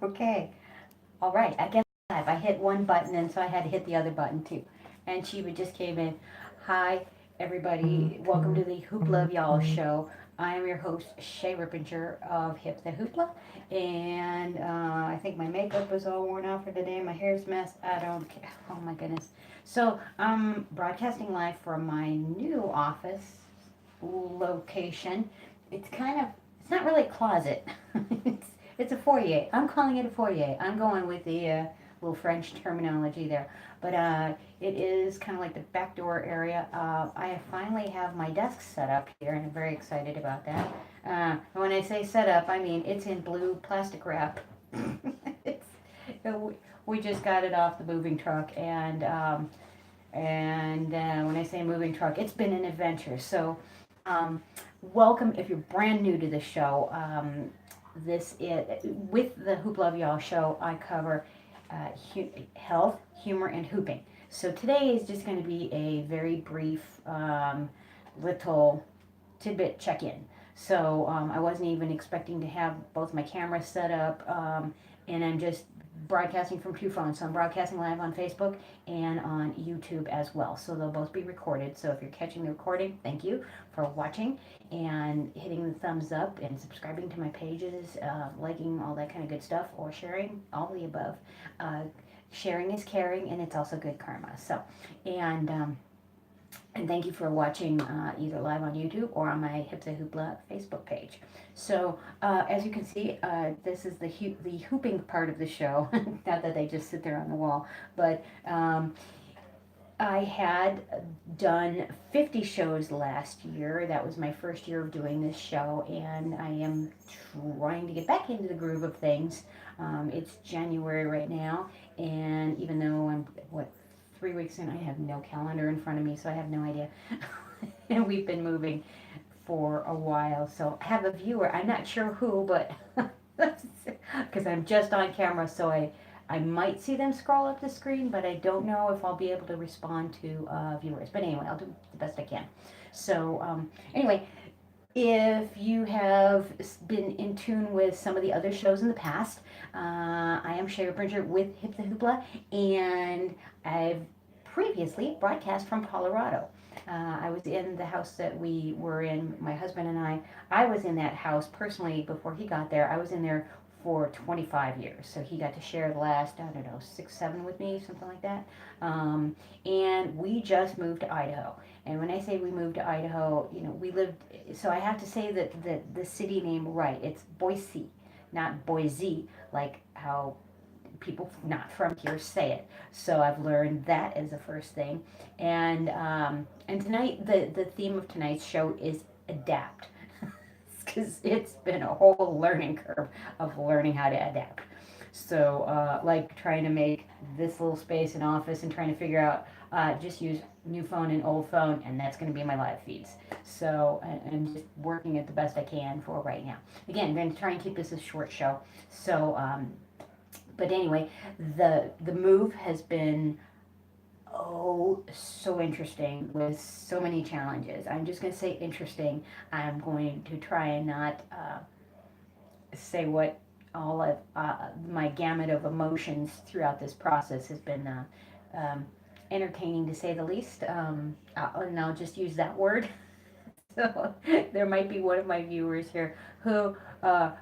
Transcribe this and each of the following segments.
Okay. All right. I guess I hit one button, and so I had to hit the other button too. And she just came in. Hi, everybody. Welcome to the Hoopla of Y'all show. I am your host, Shay Rippinger of Hip the Hoopla. And I think my makeup is all worn out for today. My hair's a mess. I don't care. Oh, my goodness. So I'm broadcasting live from my new office location. It's not really a closet. it's it's a foyer. I'm calling it a foyer. I'm going with the little French terminology there. But it is kind of like the back door area. I finally have my desk set up here, and I'm very excited about that. And when I say set up, I mean it's in blue plastic wrap. it's, we just got it off the moving truck, and when I say moving truck, it's been an adventure. So, welcome if you're brand new to the show. This is with the Hoop Love Y'all show. I cover health, humor, and hooping. So today is just going to be a very brief little tidbit check-in. So I wasn't even expecting to have both my cameras set up, and I'm just broadcasting from two phones. So I'm broadcasting live on Facebook and on YouTube as well. So they'll both be recorded. So if you're catching the recording, thank you for watching and hitting the thumbs up and subscribing to my pages, liking all that kind of good stuff, or sharing, all the above. Sharing is caring, and it's also good karma. So, and thank you for watching either live on YouTube or on my Hip the Hoopla Facebook page. So as you can see, this is the hooping part of the show. Not that they just sit there on the wall, but I had done 50 shows last year. That was my first year of doing this show, and I am trying to get back into the groove of things. It's January right now, and even though I'm, 3 weeks in, I have no calendar in front of me, so I have no idea. And we've been moving for a while, so I have a viewer. I'm not sure who, but because I'm just on camera, so I might see them scroll up the screen, but I don't know if I'll be able to respond to viewers. But anyway, I'll do the best I can. So anyway, if you have been in tune with some of the other shows in the past, I am Shay Bridger with Hip the Hoopla, and I've previously broadcast from Colorado. I was in the house that we were in, my husband and I. I was in that house personally before he got there. I was in there for 25 years. So he got to share the last, I don't know, 6, 7 with me, something like that. And we just moved to Idaho. And when I say we moved to Idaho, we lived, so I have to say that the city name right. It's Boise, not Boise, like how people not from here say it. So I've learned that as the first thing. And tonight, the theme of tonight's show is adapt. Because it's been a whole learning curve of learning how to adapt. So, like trying to make this little space an office and trying to figure out, just use new phone and old phone, and that's going to be my live feeds. So, I'm just working it the best I can for right now. Again, I'm going to try and keep this a short show. So, but anyway, the move has been so interesting with so many challenges. I'm just going to say interesting. I'm going to try and not say what all of my gamut of emotions throughout this process has been entertaining, to say the least. And I'll just use that word. So there might be one of my viewers here who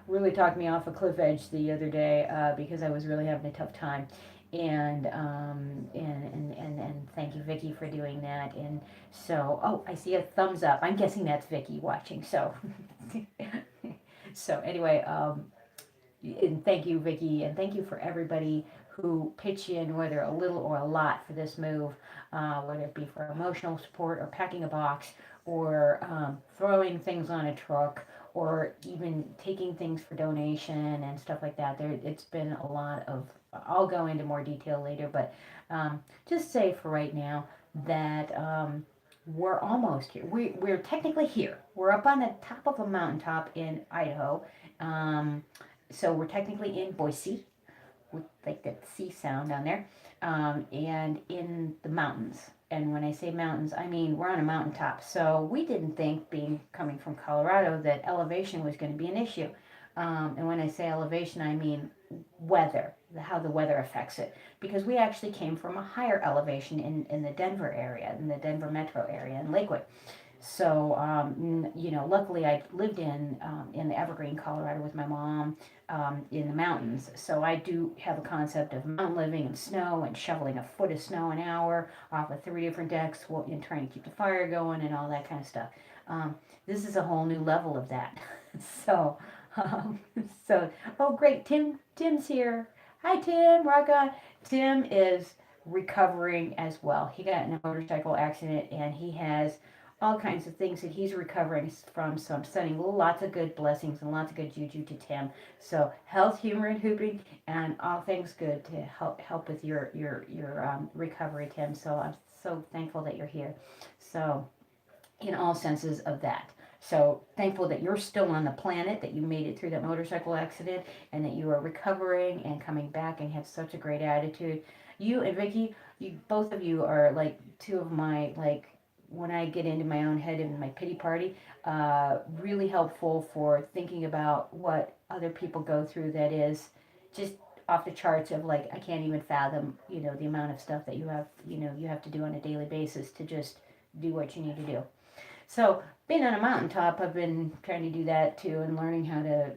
really talked me off a cliff edge the other day because I was really having a tough time. And thank you, Vicky, for doing that. And so, I see a thumbs up. I'm guessing that's Vicky watching. So, so anyway, and thank you, Vicky, and thank you for everybody who pitch in, whether a little or a lot, for this move, whether it be for emotional support or packing a box or throwing things on a truck or even taking things for donation and stuff like that. It's been a lot of, I'll go into more detail later, but just say for right now that we're almost here. We're technically here. We're up on the top of a mountaintop in Idaho. So we're technically in Boise, with like that C sound down there, and in the mountains. And when I say mountains, I mean we're on a mountaintop. So we didn't think, coming from Colorado, that elevation was going to be an issue. And when I say elevation, I mean weather, how the weather affects it. Because we actually came from a higher elevation in the Denver area, in the Denver metro area, in Lakewood. So, luckily I lived in the Evergreen, Colorado with my mom in the mountains. So I do have a concept of mountain living and snow and shoveling a foot of snow an hour off of 3 different decks and trying to keep the fire going and all that kind of stuff. Um, this is a whole new level of that. so, um, so, oh great, Tim's here. Hi Tim, rock on. Tim is recovering as well. He got in a motorcycle accident and he has all kinds of things that he's recovering from. So I'm sending lots of good blessings and lots of good juju to Tim. So health, humor, and hooping, and all things good to help with your recovery, Tim. So I'm so thankful that you're here. So in all senses of that. So thankful that you're still on the planet, that you made it through that motorcycle accident, and that you are recovering and coming back and have such a great attitude. You and Vicky, you both of you are like two of my like when I get into my own head and my pity party, really helpful for thinking about what other people go through that is just off the charts of like I can't even fathom, the amount of stuff that you have to do on a daily basis to just do what you need to do. So being on a mountaintop, I've been trying to do that too, and learning how to,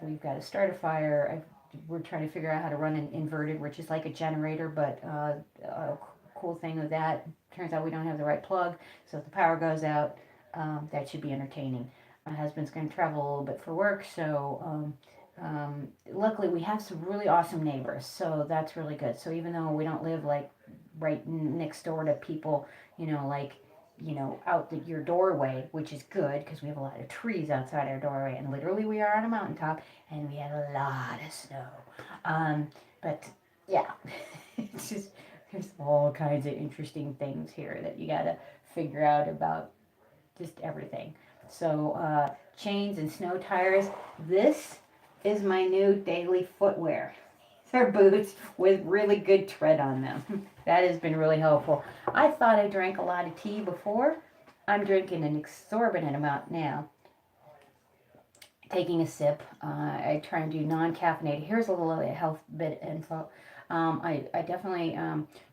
we've got to start a fire. We're trying to figure out how to run an inverted, which is like a generator, but a cool thing with that, turns out we don't have the right plug, so if the power goes out, that should be entertaining. My husband's going to travel a little bit for work, so luckily we have some really awesome neighbors, so that's really good. So even though we don't live like right next door to people, like out your doorway, which is good because we have a lot of trees outside our doorway, and literally we are on a mountaintop, and we have a lot of snow. But yeah, it's just there's all kinds of interesting things here that you gotta figure out about just everything. So chains and snow tires. This is my new daily footwear. They're boots with really good tread on them. That has been really helpful. I thought I drank a lot of tea before. I'm drinking an exorbitant amount now. Taking a sip. I try and do non-caffeinated. Here's a little health bit info. I definitely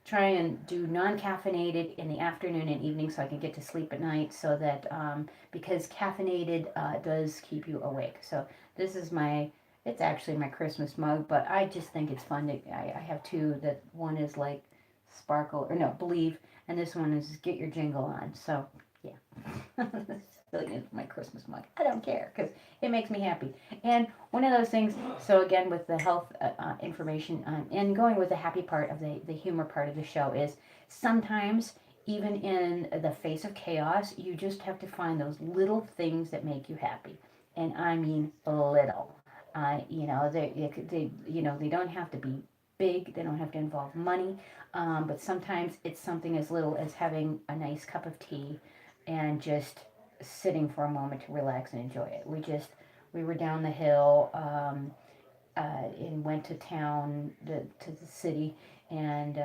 try and do non-caffeinated in the afternoon and evening so I can get to sleep at night so that because caffeinated does keep you awake. So this is it's actually my Christmas mug, but I just think it's fun. I have two. That one is like sparkle, or no, believe, and this one is get your jingle on. So yeah, silly my Christmas mug. I don't care because it makes me happy. And one of those things. So again, with the health information and going with the happy part of the humor part of the show is sometimes even in the face of chaos, you just have to find those little things that make you happy, and I mean little. They don't have to be big. They don't have to involve money. But sometimes it's something as little as having a nice cup of tea and just sitting for a moment to relax and enjoy it. We were down the hill and went to town, to the city, and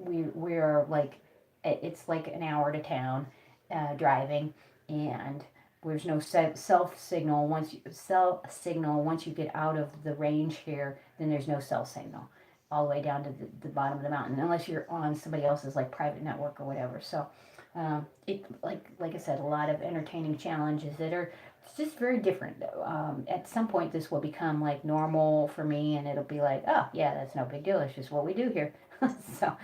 we are like, it's like an hour to town driving, and there's no cell signal. Once you get out of the range here, then there's no cell signal all the way down to the bottom of the mountain, unless you're on somebody else's like private network or whatever. So it like I said, a lot of entertaining challenges that are just very different. At some point, this will become like normal for me, and it'll be like, oh yeah, that's no big deal. It's just what we do here. So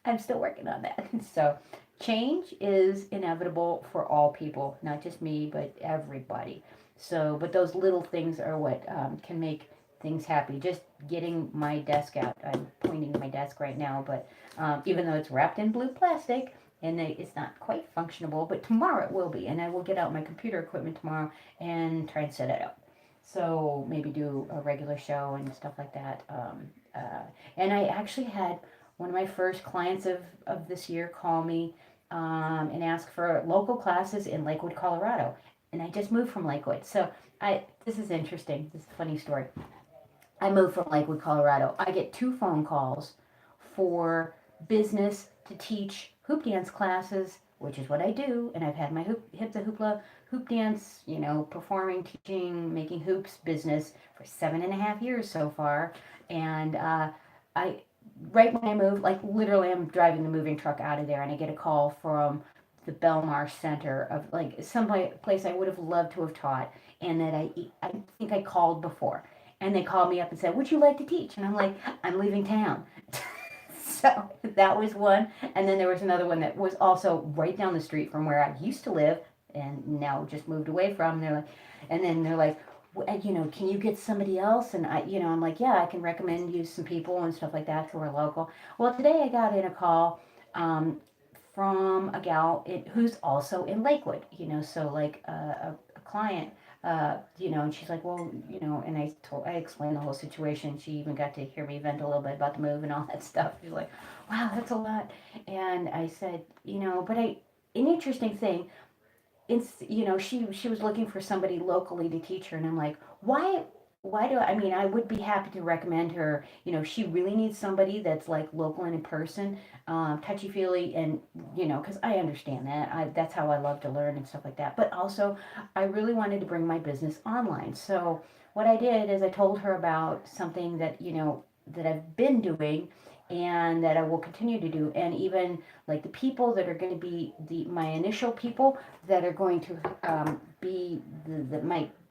I'm still working on that. So change is inevitable for all people, not just me, but everybody. So, but those little things are what can make things happy. Just getting my desk out. I'm pointing to my desk right now, but even though it's wrapped in blue plastic and it's not quite functionable, but tomorrow it will be, and I will get out my computer equipment tomorrow and try and set it up. So maybe do a regular show and stuff like that. And I actually had one of my first clients of this year call me and ask for local classes in Lakewood, Colorado. And I just moved from Lakewood. So this is interesting. This is a funny story. I moved from Lakewood, Colorado. I get 2 phone calls for business to teach hoop dance classes, which is what I do. And I've had my Hip the Hoopla hoop dance, performing, teaching, making hoops business for 7.5 years so far. And I, right when I moved, like literally, I'm driving the moving truck out of there, and I get a call from the Belmarsh Center of like some place I would have loved to have taught, and that I think I called before, and they called me up and said, "Would you like to teach?" And I'm like, "I'm leaving town." So that was one, and then there was another one that was also right down the street from where I used to live, and now just moved away from. And they're like, can you get somebody else? And I'm like, yeah, I can recommend you some people and stuff like that who are local. Well, today I got in a call um, from a gal who's also in Lakewood, so like a client, and she's like, well, and I explained the whole situation. She even got to hear me vent a little bit about the move and all that stuff. She's like, wow, that's a lot. And I said, an interesting thing, she was looking for somebody locally to teach her, and I'm like, why do I mean, I would be happy to recommend her. She really needs somebody that's like local and in person, touchy feely, and because I understand that. That's how I love to learn and stuff like that. But also, I really wanted to bring my business online. So what I did is I told her about something that that I've been doing, and that I will continue to do, and even like the people that are going to be my initial people that are going to be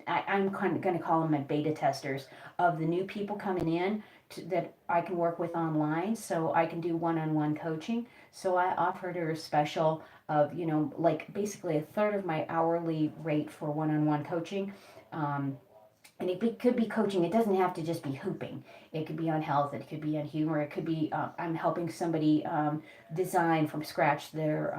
I'm kind of going to call them my beta testers of the new people coming in that I can work with online, so I can do one-on-one coaching. So I offered her a special of like basically a third of my hourly rate for one-on-one coaching. And could be coaching. It doesn't have to just be hooping. It could be on health. It could be on humor. It could be I'm helping somebody design from scratch their.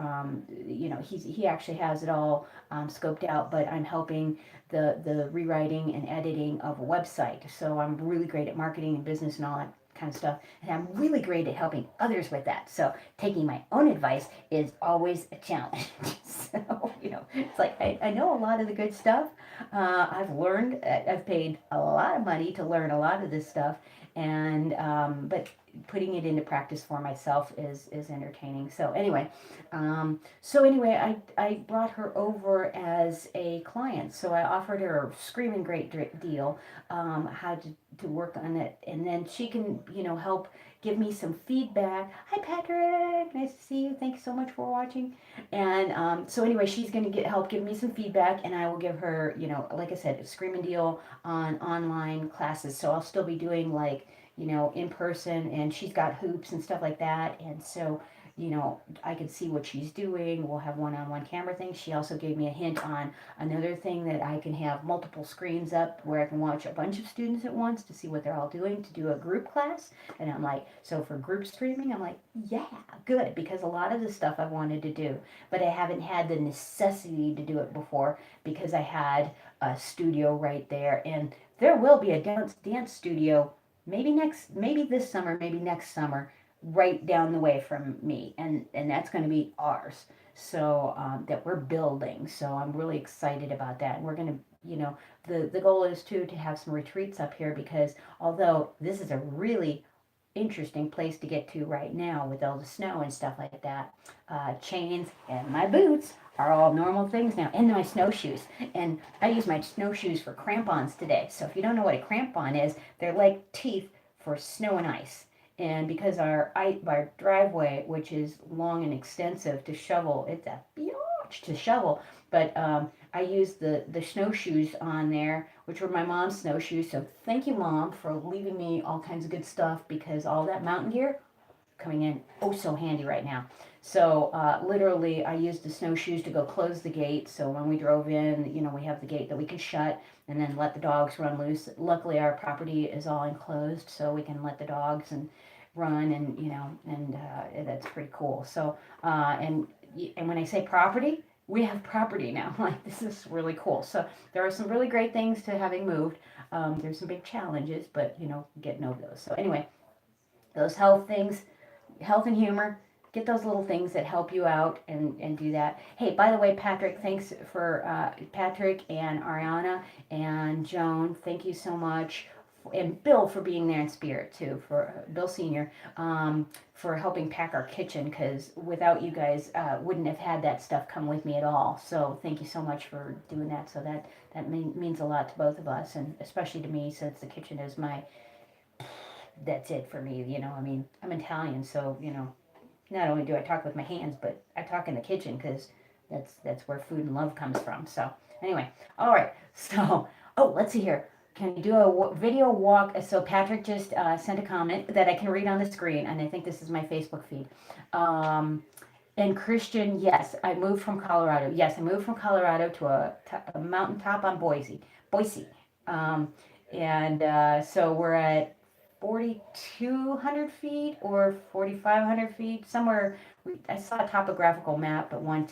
He actually has it all scoped out, but I'm helping the rewriting and editing of a website. So I'm really great at marketing and business and all that kind of stuff, and I'm really great at helping others with that. So taking my own advice is always a challenge. So it's like I know a lot of the good stuff. I've paid a lot of money to learn a lot of this stuff, and but putting it into practice for myself is entertaining. So anyway, I brought her over as a client. So I offered her a screaming great deal, how to work on it, and then she can help give me some feedback. Hi Patrick, nice to see you. Thanks so much for watching. And so anyway, she's going to help give me some feedback, and I will give her, like I said, a screaming deal on online classes. So I'll still be doing like, in person, and she's got hoops and stuff like that. And so, I can see what she's doing. We'll have one-on-one camera things. She also gave me a hint on another thing that I can have multiple screens up where I can watch a bunch of students at once to see what they're all doing to do a group class. And I'm like, so for group streaming, I'm like, yeah, good, because a lot of the stuff I wanted to do, but I haven't had the necessity to do it before because I had a studio right there, and there will be a dance studio maybe this summer, maybe next summer, right down the way from me, and that's going to be ours. So that we're building. So I'm really excited about that. And we're going to, the goal is to have some retreats up here, because although this is a really interesting place to get to right now with all the snow and stuff like that. Chains and my boots are all normal things now, and my snowshoes. And I use my snowshoes for crampons today. So if you don't know what a crampon is, they're like teeth for snow and ice. And because our driveway, which is long and extensive to shovel, it's a huge to shovel. But I used the snowshoes on there, which were my mom's snowshoes. So thank you, Mom, for leaving me all kinds of good stuff, because all that mountain gear coming in oh so handy right now. So literally, I used the snowshoes to go close the gate. So when we drove in, we have the gate that we can shut and then let the dogs run loose. Luckily, our property is all enclosed, so we can let the dogs and run, and that's pretty cool. So and when I say property, we have property now. Like, this is really cool. So there are some really great things to having moved. There's some big challenges, but getting over those. So anyway, those health and humor, get those little things that help you out, and do that. Hey, by the way, Patrick, thanks for Patrick and Ariana and Joan, thank you so much and Bill for being there in spirit too, for Bill Senior, for helping pack our kitchen, because without you guys, wouldn't have had that stuff come with me at all. So thank you so much for doing that. So that means a lot to both of us, and especially to me, since the kitchen is that's it for me. I mean, I'm Italian, so not only do I talk with my hands, but I talk in the kitchen, because that's where food and love comes from. So anyway, all right. So let's see here. Can you do a video walk? So Patrick just sent a comment that I can read on the screen, and I think this is my Facebook feed. And Christian, yes, I moved from Colorado. Yes, I moved from Colorado to a mountaintop on Boise. And so we're at 4,200 feet or 4,500 feet, somewhere. I saw a topographical map at one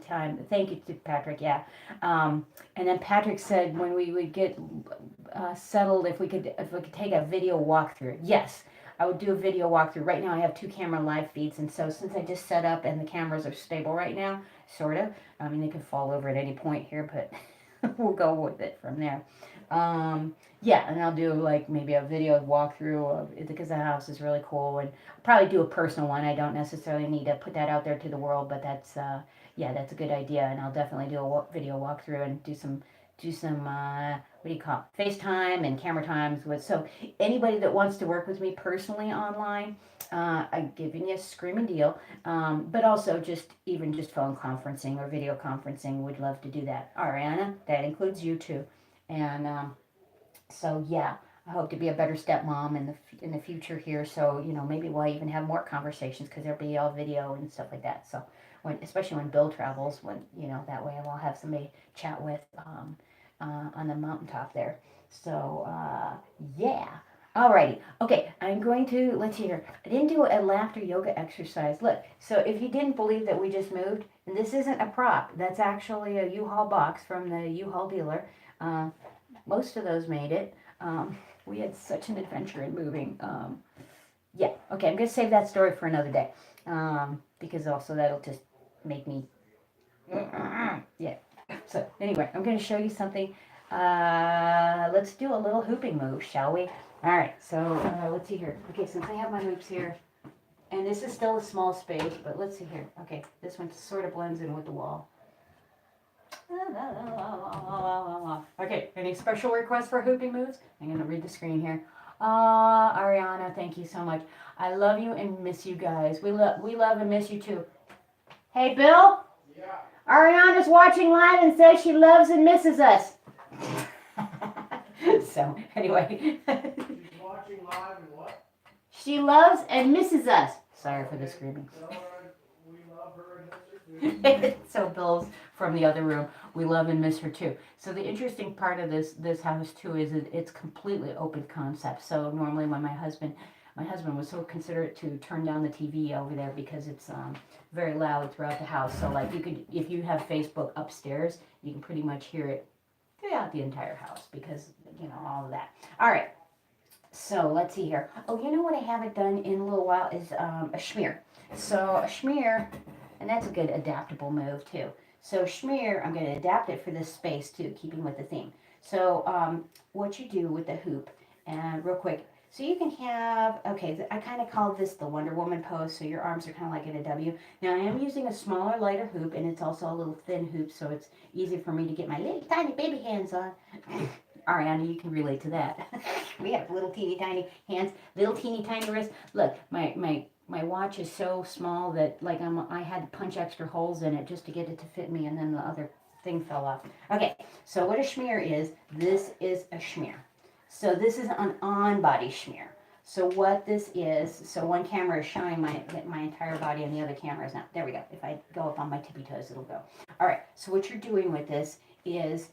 time. Thank you to Patrick, yeah. And then Patrick said when we would get settled, if we could take a video walkthrough. Yes, I would do a video walkthrough. Right now I have 2 camera live feeds, and so since I just set up and the cameras are stable right now, sort of. I mean, they could fall over at any point here, but we'll go with it from there. Yeah, and I'll do like maybe a video walkthrough because the house is really cool, and I'll probably do a personal one. I don't necessarily need to put that out there to the world, but that's that's a good idea, and I'll definitely do a video walkthrough and do some what do you call it? FaceTime and camera times with. So anybody that wants to work with me personally online, I'm giving you a screaming deal. But also just phone conferencing or video conferencing, would love to do that. Ariana, that includes you too. And so yeah, I hope to be a better stepmom in the future here. So maybe we'll even have more conversations, because there'll be all video and stuff like that. So especially when Bill travels, that way I'll have somebody chat with on the mountaintop there. So yeah. Alrighty. Okay, I'm going to, let's see here. I didn't do a laughter yoga exercise. Look, so if you didn't believe that we just moved, and this isn't a prop, that's actually a U-Haul box from the U-Haul dealer. Most of those made it. We had such an adventure in moving. Yeah, okay, I'm going to save that story for another day. Because also that'll just make me, yeah. So anyway, I'm going to show you something. Let's do a little hooping move, shall we? All right, so let's see here. Okay, since I have my hoops here, and this is still a small space, but let's see here. Okay, this one sort of blends in with the wall. Okay, any special requests for hooping moves? I'm going to read the screen here. Ariana, thank you so much. I love you and miss you guys. We love and miss you too. Hey, Bill? Yeah. Ariana's watching live and says she loves and misses us. So, anyway. She's watching live and what? She loves and misses us. Sorry for the screaming. We love her and miss her too. So Bill's from the other room. We love and miss her too. So the interesting part of this house too is it's completely open concept. So normally when my husband was so considerate to turn down the TV over there, because it's very loud throughout the house. So like if you have Facebook upstairs, you can pretty much hear it throughout the entire house, because all of that. All right. So let's see here. Oh, what I haven't done in a little while is a schmear. So a schmear, and that's a good adaptable move too. So schmear, I'm going to adapt it for this space too, keeping with the theme. So what you do with the hoop, and real quick, so you can have, okay, I kind of call this the Wonder Woman pose, so your arms are kind of like in a W. Now I am using a smaller, lighter hoop, and it's also a little thin hoop, so it's easy for me to get my little tiny baby hands on. Ariana, you can relate to that. We have little teeny tiny hands, little teeny tiny wrists. Look, my watch is so small that like I had to punch extra holes in it just to get it to fit me, and then the other thing fell off. Okay, so what a schmear is, this is a schmear. So this is an on-body schmear. So what this is, so one camera is showing my entire body, and the other camera is not. There we go. If I go up on my tippy toes, it'll go. All right, so what you're doing with this is,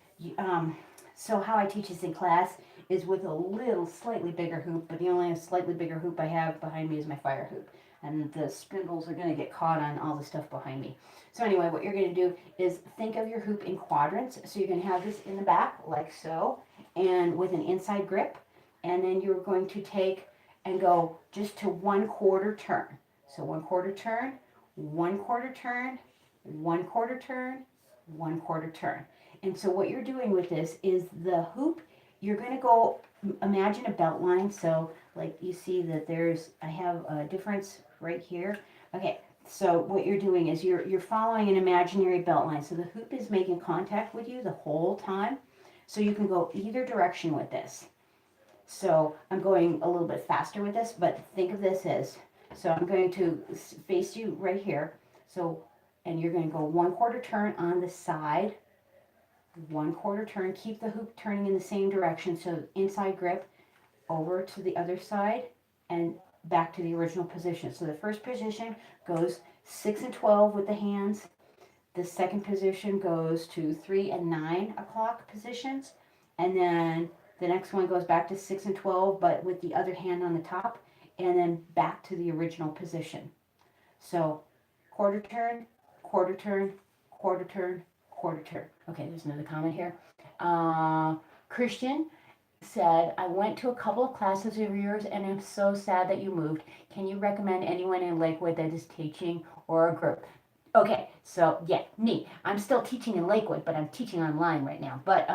so how I teach this in class is with a little slightly bigger hoop, but the only slightly bigger hoop I have behind me is my fire hoop. And the spindles are going to get caught on all the stuff behind me. So anyway, what you're going to do is think of your hoop in quadrants. So you're going to have this in the back, like so, and with an inside grip. And then you're going to take and go just to 1/4 turn. So 1/4 turn, 1/4 turn, 1/4 turn, 1/4 turn. And so what you're doing with this is the hoop you're going to go, imagine a belt line. So like you see that I have a difference right here. Okay, so what you're doing is you're following an imaginary belt line. So the hoop is making contact with you the whole time. So you can go either direction with this. So I'm going a little bit faster with this, but think of this as, so I'm going to face you right here. So, and you're going to go 1/4 turn on the side, 1/4 turn, keep the hoop turning in the same direction. So inside grip, over to the other side, and back to the original position. So the first position goes 6 and 12 with the hands. The second position goes to 3 and 9 o'clock positions. And then the next one goes back to 6 and 12, but with the other hand on the top, and then back to the original position. So quarter turn, quarter turn, quarter turn, quarter turn. Okay, there's another comment here. Christian said, I went to a couple of classes of yours and I'm so sad that you moved. Can you recommend anyone in Lakewood that is teaching or a group? Okay, so yeah, me. I'm still teaching in Lakewood, but I'm teaching online right now. But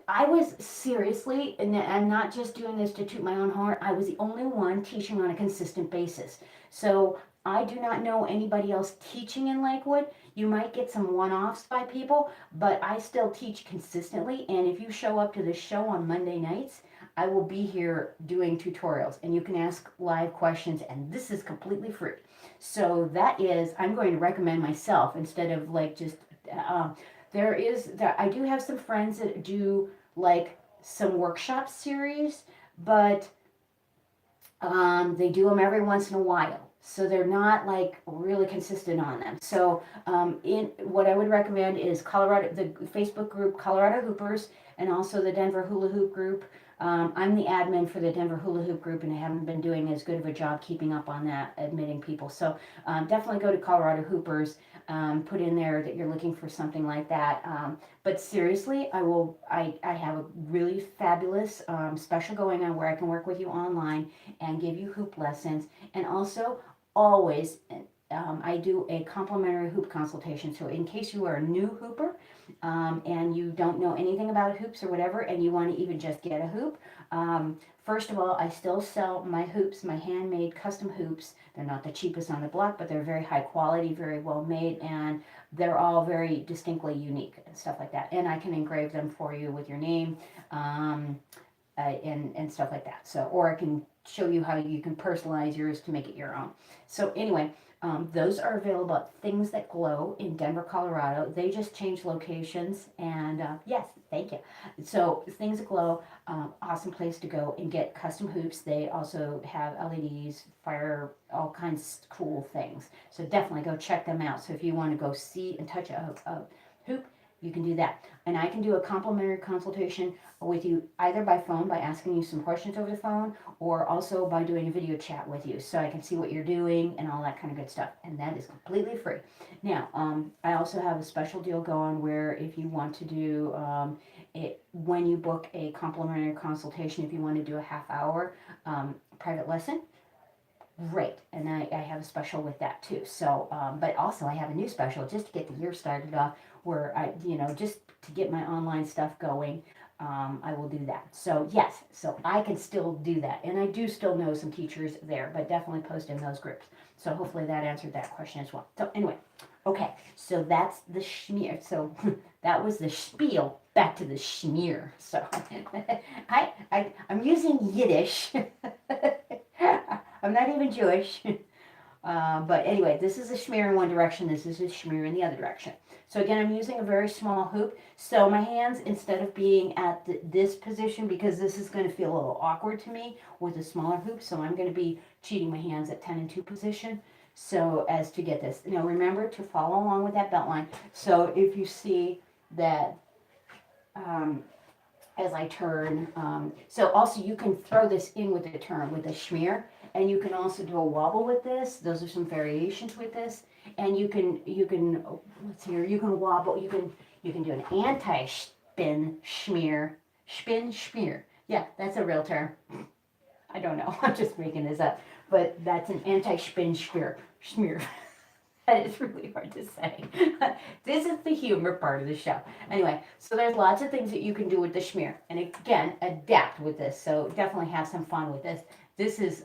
I was seriously, and I'm not just doing this to toot my own horn, I was the only one teaching on a consistent basis. So I do not know anybody else teaching in Lakewood. You might get some one-offs by people, but I still teach consistently. And if you show up to this show on Monday nights, I will be here doing tutorials and you can ask live questions, and this is completely free. So that is, I'm going to recommend myself instead of like just, I do have some friends that do like some workshop series, but they do them every once in a while. So they're not like really consistent on them. So in what I would recommend is the Facebook group Colorado Hoopers, and also the Denver Hula Hoop group. I'm the admin for the Denver Hula Hoop group, and I haven't been doing as good of a job keeping up on that, admitting people. So definitely go to Colorado Hoopers. Put in there that you're looking for something like that. But seriously, I have a really fabulous special going on where I can work with you online and give you hoop lessons. And also, always, I do a complimentary hoop consultation. So in case you are a new hooper and you don't know anything about hoops or whatever, and you want to even just get a hoop, first of all, I still sell my hoops, my handmade custom hoops. They're not the cheapest on the block, but they're very high quality, very well made, and they're all very distinctly unique and stuff like that. And I can engrave them for you with your name and stuff like that. So, or I can show you how you can personalize yours to make it your own. So anyway, those are available at Things That Glow in Denver, Colorado. They just changed locations, and yes, thank you. So Things That Glow, awesome place to go and get custom hoops. They also have LEDs, fire, all kinds of cool things. So definitely go check them out. So if you want to go see and touch a hoop, you can do that. And I can do a complimentary consultation with you either by phone, by asking you some questions over the phone, or also by doing a video chat with you so I can see what you're doing and all that kind of good stuff. And that is completely free. Now, I also have a special deal going where if you want to do it, when you book a complimentary consultation, if you want to do a half-hour private lesson, great. And I have a special with that too. So, but also I have a new special just to get the year started off where just to get my online stuff going. I will do that. So yes, so I can still do that. And I do still know some teachers there, but definitely post in those groups. So hopefully that answered that question as well. So anyway, okay, so that's the schmear. So that was the spiel. Back to the schmear. So I'm using Yiddish. I'm not even Jewish. But anyway, this is a schmear in one direction. This is a schmear in the other direction. So again, I'm using a very small hoop. So my hands, instead of being at this position, because this is going to feel a little awkward to me with a smaller hoop, so I'm going to be cheating my hands at 10 and 2 position so as to get this. Now remember to follow along with that belt line. So if you see that as I turn, so also you can throw this in with the turn, with the schmear, and you can also do a wobble with this. Those are some variations with this. And you can let's see here, you can wobble, you can do an anti-spin schmear, spin schmear. Yeah, that's a real term. I don't know, I'm just making this up, but that's an anti-spin schmear. It's really hard to say. This is the humor part of the show. Anyway, so there's lots of things that you can do with the schmear. And again, adapt with this. So definitely have some fun with this. This is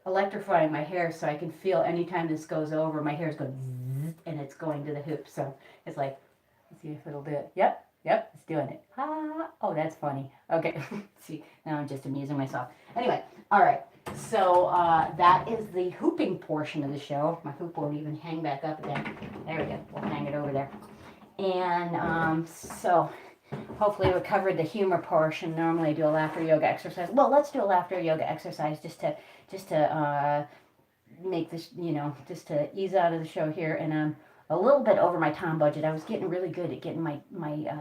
electrifying my hair so I can feel anytime this goes over, my hair's going zzz, and it's going to the hoop. So it's like, let's see if it'll do it. Yep, yep, it's doing it. Ah, oh, that's funny. Okay, see, now I'm just amusing myself. Anyway, all right. So that is the hooping portion of the show. My hoop won't even hang back up again. There we go. We'll hang it over there. And so hopefully we covered the humor portion. Normally I do a laughter yoga exercise. Well, let's do a laughter yoga exercise just to make this, just to ease out of the show here. And a little bit over my time budget. I was getting really good at getting my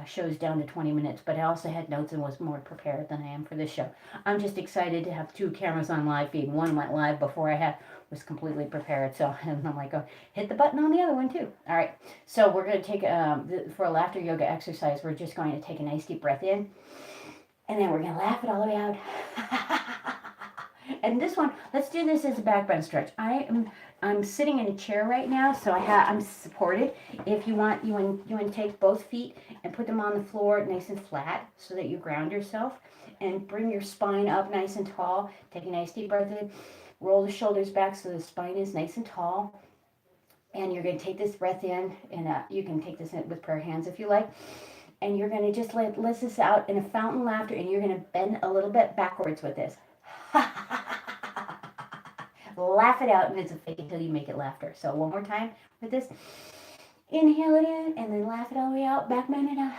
shows down to 20 minutes, but I also had notes and was more prepared than I am for this show. I'm just excited to have 2 cameras on live feed. One went live before I was completely prepared, so and I'm like, oh, hit the button on the other one too. All right, so we're going to take, for a laughter yoga exercise, we're just going to take a nice deep breath in, and then we're going to laugh it all the way out. And this one, let's do this as a back bend stretch. I'm sitting in a chair right now, so I'm supported. If you want, you want to take both feet and put them on the floor nice and flat so that you ground yourself, and bring your spine up nice and tall. Take a nice deep breath in. Roll the shoulders back so the spine is nice and tall. And you're going to take this breath in, and you can take this in with prayer hands if you like. And you're going to just let this out in a fountain laughter, and you're going to bend a little bit backwards with this. Laugh it out, and it's a fake until you make it laughter. So one more time with this. Inhale it in, and then laugh it all the way out. Back bend it out.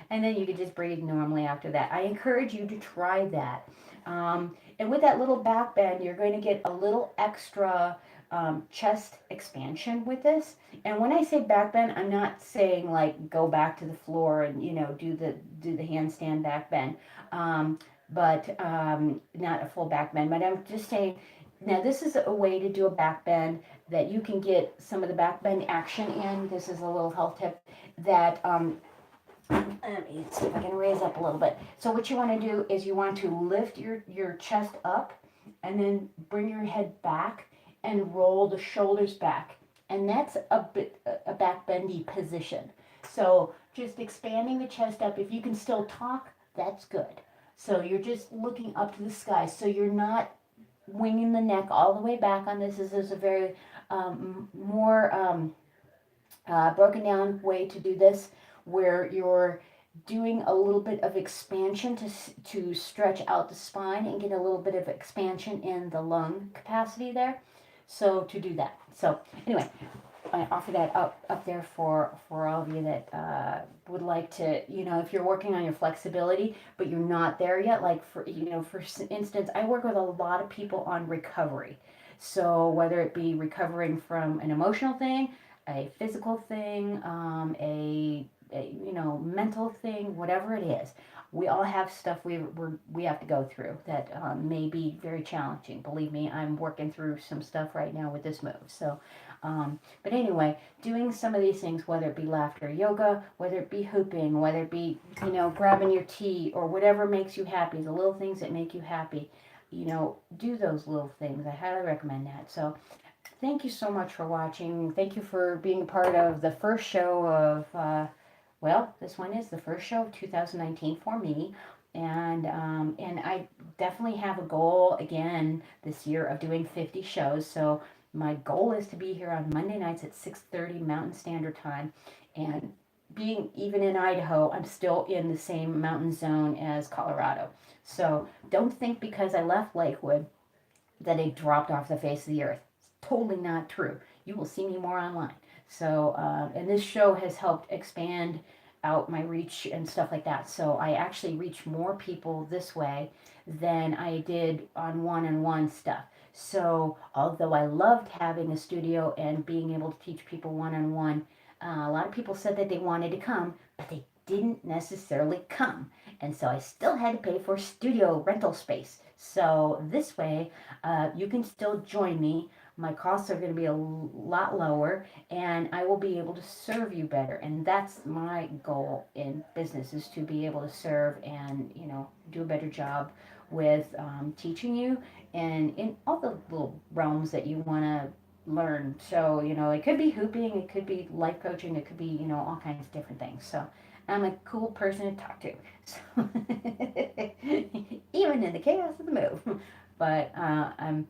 And then you can just breathe normally after that. I encourage you to try that. And with that little back bend, you're going to get a little extra chest expansion with this. And when I say back bend, I'm not saying like go back to the floor and do the handstand back bend, but not a full back bend. But I'm just saying, now this is a way to do a back bend that you can get some of the back bend action in. This is a little health tip that. Let me see if I can raise up a little bit. So what you want to do is you want to lift your chest up, and then bring your head back and roll the shoulders back. And that's a back bendy position. So just expanding the chest up. If you can still talk, that's good. So you're just looking up to the sky. So you're not winging the neck all the way back on this. This is a very more broken down way to do this, where you're doing a little bit of expansion to stretch out the spine and get a little bit of expansion in the lung capacity there. So to do that. So anyway, I offer that up there for all of you that would like to, if you're working on your flexibility, but you're not there yet. Like for instance, I work with a lot of people on recovery. So whether it be recovering from an emotional thing, a physical thing, a mental thing, whatever it is, we all have stuff we have to go through that may be very challenging. Believe me, I'm working through some stuff right now with this move. So, but anyway, doing some of these things, whether it be laughter yoga, whether it be hooping, whether it be grabbing your tea or whatever makes you happy, the little things that make you happy, do those little things. I highly recommend that. So. Thank you so much for watching. Thank you for being a part of the first show of, this one is the first show of 2019 for me. And I definitely have a goal again this year of doing 50 shows. So my goal is to be here on Monday nights at 6:30 Mountain Standard Time. And being even in Idaho, I'm still in the same mountain zone as Colorado. So don't think because I left Lakewood that it dropped off the face of the earth. Totally not true. You will see me more online. So, and this show has helped expand out my reach and stuff like that. So I actually reach more people this way than I did on one-on-one stuff. So although I loved having a studio and being able to teach people one-on-one, a lot of people said that they wanted to come, but they didn't necessarily come. And so I still had to pay for studio rental space. So this way, you can still join me. My costs are going to be a lot lower, and I will be able to serve you better. And that's my goal in business, is to be able to serve and, do a better job with teaching you and in all the little realms that you want to learn. So, it could be hooping, it could be life coaching, it could be, all kinds of different things. So, I'm a cool person to talk to. So, even in the chaos of the move. But I'm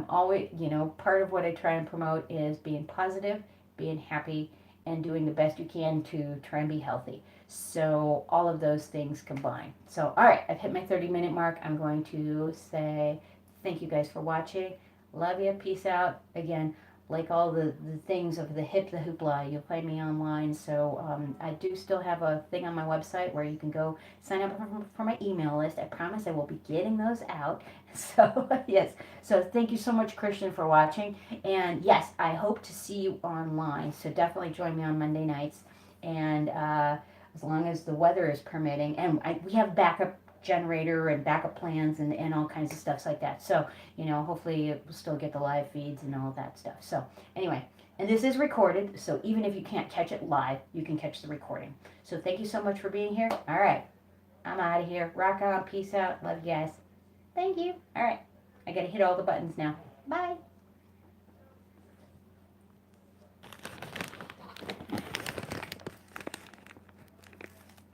always, part of what I try and promote is being positive, being happy, and doing the best you can to try and be healthy. So all of those things combine. So, all right, I've hit my 30-minute mark. I'm going to say thank you guys for watching. Love you. Peace out. Again, like all the things of the hip, the hoopla, you'll find me online. So I do still have a thing on my website where you can go sign up for my email list. I promise I will be getting those out. So, yes. So thank you so much, Christian, for watching. And yes, I hope to see you online. So definitely join me on Monday nights. And as long as the weather is permitting, and we have backup generator and backup plans and all kinds of stuff like that. So, hopefully we'll still get the live feeds and all that stuff. So, anyway, and this is recorded, so even if you can't catch it live, you can catch the recording. So, thank you so much for being here. All right, I'm out of here. Rock on. Peace out. Love you guys. Thank you. All right, I got to hit all the buttons now. Bye.